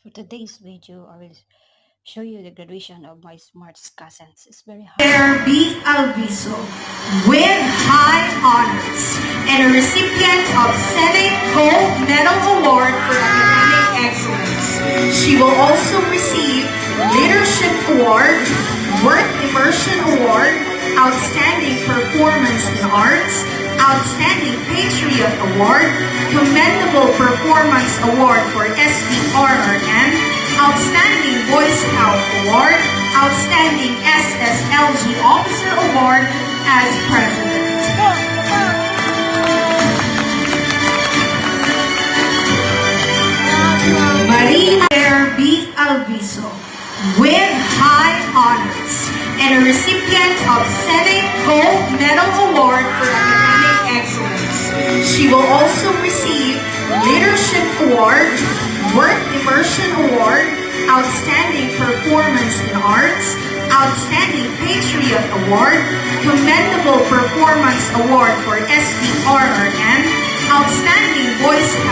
For today's video, I will show you the graduation of my smartest cousins. It's very hard. B. Alviso with high honors and a recipient of Senate Gold Medal Award for Academic Excellence. She will also receive Leadership Award, Work Immersion Award, Outstanding Performance in Arts, Outstanding Patriot Award, Commendable Performance Award for SDRRN, Outstanding Boy Scout Award, Outstanding SSLG Officer Award as President. Maria B. Alviso with high honors and a recipient of Senate Gold Medal Award for Academic Excellence. She will also receive Leadership Award, Work Immersion Award, Outstanding Performance in Arts, Outstanding Patriot Award, Commendable Performance Award for SDRRN, Outstanding Boy Scout